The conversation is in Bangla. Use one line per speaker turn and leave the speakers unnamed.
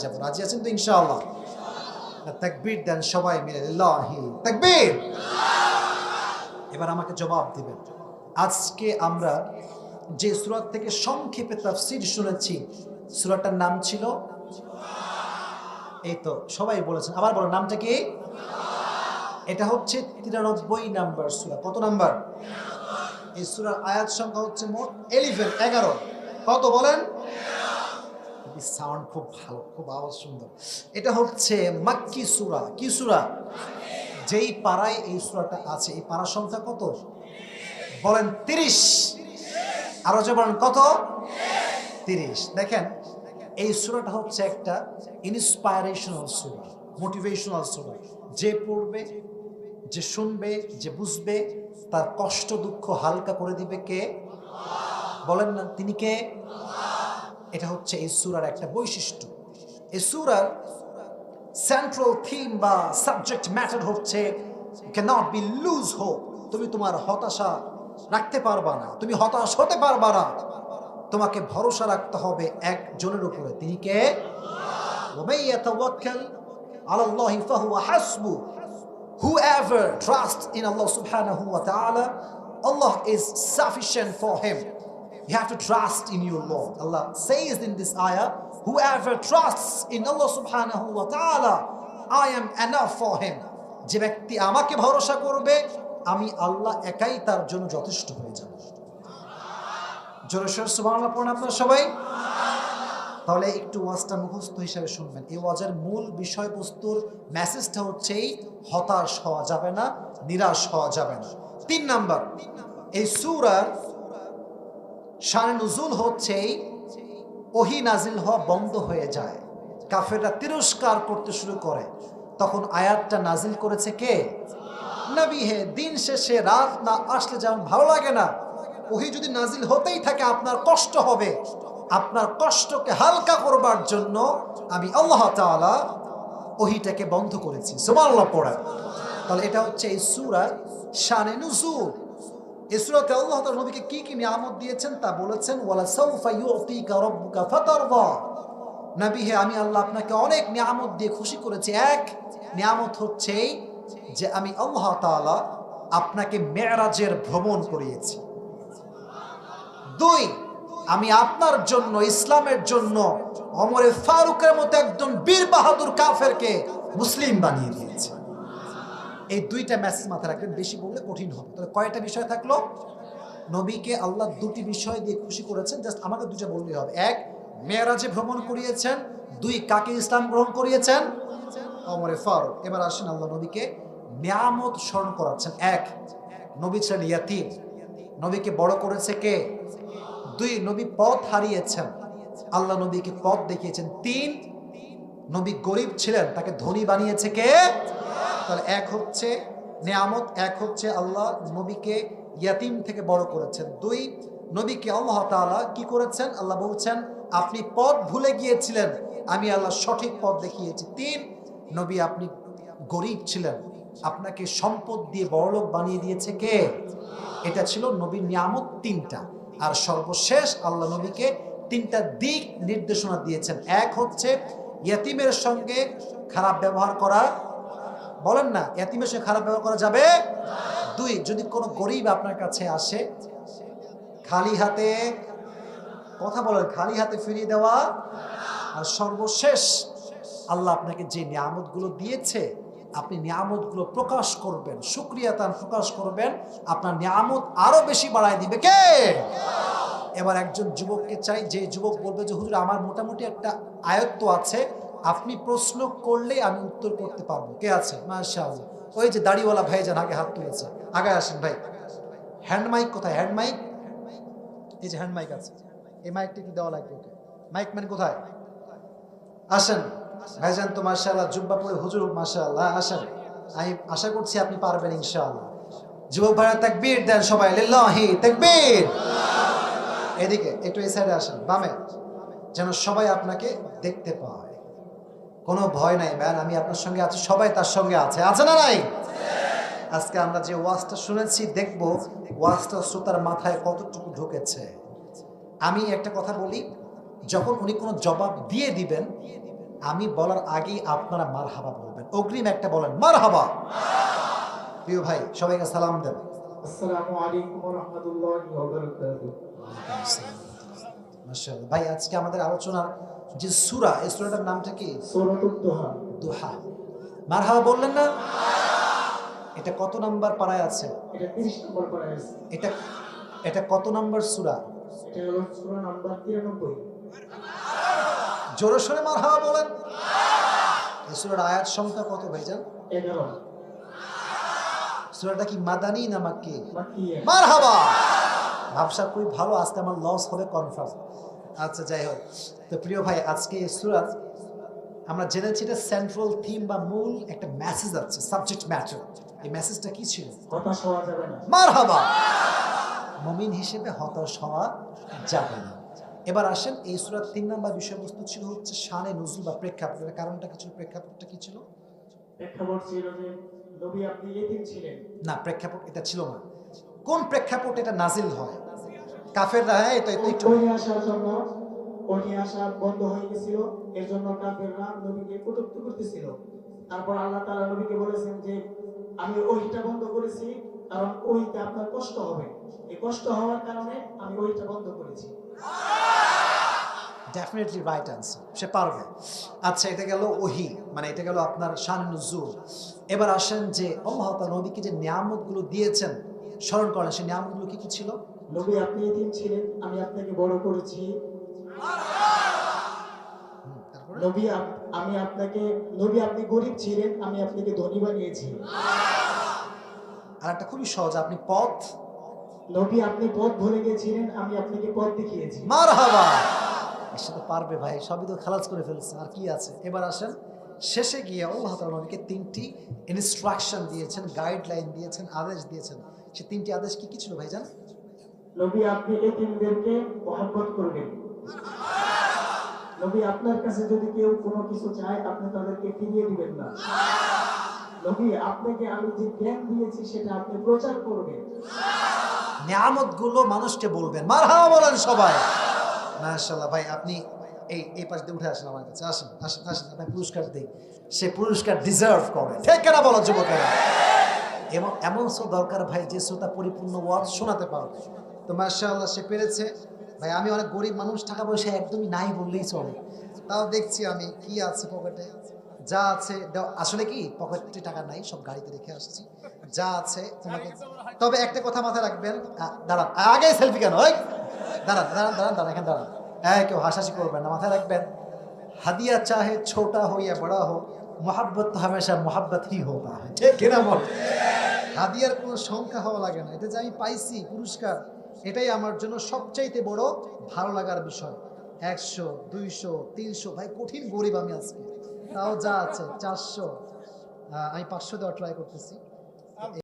যাব। রাজি আছেন তো ইনশাআল্লাহ? তাকবীর দেন সবাই মিলে, লিল্লাহি তাকবীর। এবার আমাকে জবাব দিবেন, আজকে আমরা যে সূরা থেকে সংক্ষেপে তাফসীর শুনেছি সূরাটার নাম ছিল, এই তো সবাই বলেছেন, আবার বলো নামটা কি? এটা হচ্ছে 93 নাম্বার সূরা। কত নাম্বার? এই সূরার আয়াত সংখ্যা হচ্ছে মোট 11। কত বলেন? সাউন্ড খুব ভালো, খুব আওয়াজ সুন্দর। এটা হচ্ছে মাক্কি সূরা। কি সূরা? যেই পাড়ায় এই সূরাটা আছে এই পাড়ার সংখ্যা কত বলেন? 30। আরো যে বলেন কত? 30। দেখেন এই সূরাটা হচ্ছে একটা ইন্সপায়ারেশনাল সূরা, মোটিভেশনাল সূরা। যে পড়বে, যে শুনবে, যে বুঝবে তার কষ্ট দুঃখ হালকা করে দিবে কে? বলেন না, তিনি কে? এটা হচ্ছে এই সূরার একটা বৈশিষ্ট্য। এই সূরার সেন্ট্রাল থিম বা সাবজেক্ট ম্যাটার হচ্ছে ক্যানট বি লুজ হোপ। তুমি তোমার হতাশা রাখতে পারবা না, তুমি হতাশ হতে পারবা না। তোমাকে ভরসা রাখতে হবে একজনের উপরে, তিনি কে? ওয়া ইয়াতাওয়াক্কাল আলাল্লাহি ফাহুয়া হাসবু। Whoever trusts in Allah subhanahu wa ta'ala, Allah is sufficient for him. You have to trust in your Lord. Allah says in this ayah, whoever trusts in Allah subhanahu wa ta'ala, I am enough for him. যে ব্যক্তি আমাকে ভরসা করবে আমি আল্লাহ একাই তার জন্য যথেষ্ট হয়ে যাব। জোরে সোরে সুবহানাল্লাহ পড়ুন আপনারা সবাই। তাহলে একটু ওয়াজটা মুখস্থ হিসাবে শুনবেন। এই ওয়াজের মূল বিষয়বস্তুর মেসেজটা হচ্ছে হতাশ হওয়া যাবে না, নিরাশ হওয়া যাবে না। 3 নাম্বার, এই সূরার শানে নুজুল হচ্ছে ওহী নাজিল হওয়া বন্ধ হয়ে যায়, কাফেররা তিরস্কার করতে শুরু করে, তখন আয়াতটা নাজিল করেছে কে? নবী হে। দিন শেষে রাত না আসলে যেমন ভালো লাগে না, ওহী যদি নাজিল হতেই থাকে আপনার কষ্ট হবে। আপনার কষ্টকে হালকা করবার জন্য আমি আল্লাহ তাআলা ওহীটাকে বন্ধ করেছি। সুবহানাল্লাহ পড়েন। তাহলে এটা হচ্ছে এই সূরার শানে নুজুল। এই সূরাতে আল্লাহ তাআলা নবীকে কি কি নিয়ামত দিয়েছেন তা বলেছেন, ওয়ালা সাউফা ইউতিকা রাব্বুকা ফাতারদা। নবী হে, আমি আল্লাহ আপনাকে অনেক নিয়ামত দিয়ে খুশি করেছি। এক নিয়ামত হচ্ছে যে আমি আল্লাহ তাআলা আপনাকে মেরাজের ভ্রমণ করিয়েছি। 2, আমি আপনার জন্য, ইসলামের জন্য ওমরে ফারুকের মতো একজন বীর বাহাদুর কাফেরকে মুসলিম বানিয়ে দিয়েছি। এই 2টা মেসেজ মাথায় রাখবেন, বেশি বললে কঠিন হবে। তাহলে কয়টা বিষয় থাকলো? নবীকে আল্লাহ 2টি বিষয় দিয়ে খুশি করেছেন, জাস্ট আমাকে 2টা বললেই হবে। 1, মেরাজে ভ্রমণ করিয়েছেন। 2, কাকে ইসলাম গ্রহণ করিয়েছেন? ওমরে ফারুক। এবার আসেন আল্লাহ নবীকে নিয়ামত স্মরণ করাচ্ছেন। 1, নবী ছিলেন ইয়াতীম, নবীকে বড় করেছে কে? 2, নবী পথ হারিয়েছেন, আল্লাহ নবীকে পথ দেখিয়েছেন। 3, নবী গরিব ছিলেন, তাকে ধনী বানিয়েছে কে? তাহলে 1 হচ্ছে নিয়ামত, 1 হচ্ছে আল্লাহ নবীকে ইয়াতীম থেকে বড় করেছেন। 2, নবীকে আল্লাহ তাআলা কি করেছেন? আল্লাহ বলছেন আপনি পথ ভুলে গিয়েছিলেন, আমি আল্লাহ সঠিক পথ দেখিয়েছি। 3, নবী আপনি গরিব ছিলেন, আপনাকে সম্পদ দিয়ে বড়লোক বানিয়ে দিয়েছে কে? এটা ছিল নবীর নিয়ামত 3টা। আর সর্বশেষ আল্লাহ নবীকে 3টা দিক নির্দেশনা দিয়েছেন। 1 হচ্ছে ইয়াতীমের সঙ্গে খারাপ ব্যবহার করা, বলেন না ইয়াতীমের সঙ্গে খারাপ ব্যবহার করা যাবে। 2, যদি কোনো গরিব আপনার কাছে আসে খালি হাতে, কথা বলেন, খালি হাতে ফিরিয়ে দেওয়া। আর সর্বশেষ আল্লাহ আপনাকে যে নিয়ামতগুলো দিয়েছে আপনি নিয়ামতগুলো প্রকাশ করবেন, শুকরিয়া তার প্রকাশ করবেন, আপনার নিয়ামত আরো বেশি বাড়ায় দিবে কে? এবার একজন যুবককে চাই, যে যুবক বলবে যে হুজুর আমার মোটামুটি একটা আয়ত্ত আছে, আপনি প্রশ্ন করলে আমি উত্তর করতে পারবো। কে আছে? মাশাআল্লাহ, ওই যে দাড়িওয়ালা ভাইজান আগে হাত তুলেছে, আগে আসেন ভাই। হ্যান্ড মাইক কোথায়? হ্যান্ড মাইক, এই যে হ্যান্ড মাইক আছে, এই মাইকটা কি দেওয়া লাগবে ওকে? মাইক ম্যান কোথায়? আসেন ভাইজান, তো মাশাআল্লাহ জুব্বা পরে হুজুর মাশাআল্লাহ, আসেন। আমি আশা করছি আপনি পারবেন ইনশাআল্লাহ। যুবক ভাইরা তাকবীর দেন সবাই, লিল্লাহি তাকবীর। এদিকে একটু এই সাইডে আসেন, বামে, যেন সবাই আপনাকে দেখতে পায়। কোনো ভয় নাই ম্যান, আমি আপনার সঙ্গে আছি, সবাই তার সঙ্গে আছে, আছে না নাই? আজকে আমরা যে ওয়াজটা শুনেছি, দেখবো ওয়াজটা শ্রোতার মাথায় কতটুকু ঢুকেছে। আমি একটা কথা বলি, যখন উনি কোনো জবাব দিয়ে দিবেন আমি বলার আগেই আপনারা মারহাবা বলবেন, অগ্রিম একটা বলেন মারহাবা। প্রিয় ভাই সবাইকে সালাম দেন।
আসসালামু আলাইকুম ওয়া রাহমাতুল্লাহি ওয়া বারাকাতুহু।
মাশাআল্লাহ। ভাই আজকে আমাদের আলোচনার যে সূরা, এই সূরাটার নামটা কি?
সূরাতুদ দুহা।
দুহা। মারহাবা বললেন না? এটা কত নাম্বার পারায় আছে?
এটা 30 নম্বর পারায় আছে।
এটা কত নাম্বার সূরা?
এটা হলো সূরা নাম্বার 93।
জোরে সোরে মারহাবা বলেন। এই সূরার আয়াত সংখ্যা কত ভাইজান?
11।
সূরাটা কি মাদানী না মাক্কি?
মাক্কিয়া।
মারহাবা। ভাবসা খুবই ভালো, আজকে আমার লস হবে কনফার্ম। আচ্ছা যাই হোক, তো প্রিয় ভাই আজকে এই সূরা আমরা জেনেছি এটা সেন্ট্রাল থিম বা মূল একটা মেসেজ আছে, সাবজেক্ট ম্যাটার। এই মেসেজটা কি ছিল?
হতাশ হওয়া যাবে না।
মারহাবা। মুমিন হিসেবে হতাশ হওয়া যাবে না। এবার আসেন, এই সূরার 3 নাম্বার বিষয়বস্তু ছিল হচ্ছে শানে নুজুল বা প্রেক্ষাপট। এর কারণটা কি ছিল? প্রেক্ষাপটটা কি ছিল?
প্রেক্ষাপট ছিল যে নবী আপনি ইতিম ছিলেন।
না, প্রেক্ষাপট এটা ছিল না। কোন প্রেক্ষাপট এটা নাজিল হয়? কাফেররা, হ্যাঁ এটা একটু
ওহী আসার জন্য ওহী আসা বন্ধ হয়ে গেছিল, এর জন্য কাফেররা নবীকে কটূক্তি করতেছিল। তারপর আল্লাহ তাআলা নবীকে বলেছেন যে আমি ওহীটা বন্ধ করেছি কারণ ওহীতে আপনার কষ্ট হবে, এই কষ্ট হওয়ার কারণে আমি ওহীটা বন্ধ করেছি।
ডেফিনেটলি রাইট অ্যান্সার, সে পারবে। আচ্ছা, এটা গেল ওহী, মানে এটা গেল আপনার শান নুজুল। এবার আসেন যে আল্লাহ তাআলা নবীকে যে নিয়ামতগুলো দিয়েছেন স্মরণ করেন, সেই নিয়ামতগুলো কি কি ছিল?
নবী আপনি ইতিম ছিলেন, আমি আপনাকে বড় করেছি।
তারপরে
নবী আপনি গরীব ছিলেন, আমি আপনাকে ধনী বানিয়েছি।
আর একটা খুবই সহজ, আপনি পথ।
নবী আপনি পথ ভুলে গিয়েছিলেন, আমি আপনাকে পথ দেখিয়েছি।
মারহাবা। এর সাথে পারবে ভাই, সবই তো খালাস করে ফেলছে, আর কি আছে? এবার আসেন শেষে গিয়ে আল্লাহ তাআলা নবীকে 3টি ইনস্ট্রাকশন দিয়েছেন, গাইডলাইন দিয়েছেন, আদেশ দিয়েছেন। সেই 3টি আদেশ কি কি ছিল ভাইজান?
নবী আপনি এতিমদেরকে মহব্বত করবেন। নবী আপনার কাছে যদি কেউ কোনো কিছু চায় আপনি তাদেরকে ফিরিয়ে দিবেন না। নবী আপনাকে আমি যে জ্ঞান দিয়েছি সেটা আপনি প্রচার করবেন।
নিয়ামতগুলো মানুষকে বলবেন। মারহাবা বলেন সবাই। মাশাআল্লাহ। ভাই আপনি এই পাশ দিয়ে উঠে আসেন আমার কাছে, আসেন আসেন আসেন, আপনার পুরস্কার দিই। সে পুরস্কার ডিজার্ভ করে, ঠিক কেনা বলো যুবকেরা? এবং এমন সো দরকার ভাই যে শ্রোতা পরিপূর্ণ ওয়াজ শোনাতে পারবে। তো মাশাআল্লাহ সে পেরেছে। ভাই আমি অনেক গরিব মানুষ, টাকা পয়সা একদমই নাই বললেই চলে, তাও দেখছি আমি কি আছে পকেটে, যা আছে আসলে কি পকেটে টাকা নাই, সব গাড়িতে রেখে আসছি, যা আছে তোমাকে। তবে একটা কথা মাথায় রাখবেন, দাঁড়ান আগে সেলফি কেন? ওই দাঁড়ান দাঁড়ান দাঁড়ান দাঁড়ান, এখানে দাঁড়ান। হ্যাঁ, কেউ হাসাহাসি করবেন না, মাথায় রাখবেন হাদিয়া চাহে ছোটা হো ইয়া বড়া হো, মোহাব্বত তো হামেশা মোহাব্বত হি হোতা হ্যায়, ঠিক কিনা বল? হাদিয়ার কোনো সংখ্যা হওয়া লাগে না, এটা যে আমি পাইছি পুরস্কার, এটাই আমার জন্য সবচাইতে বড় ভালো লাগার বিষয়। 100, 200, 300, ভাই কঠিন গরিব আমি আজকে, তাও যা আছে 400, আমি 500 দেওয়ার ট্রাই করতেছি।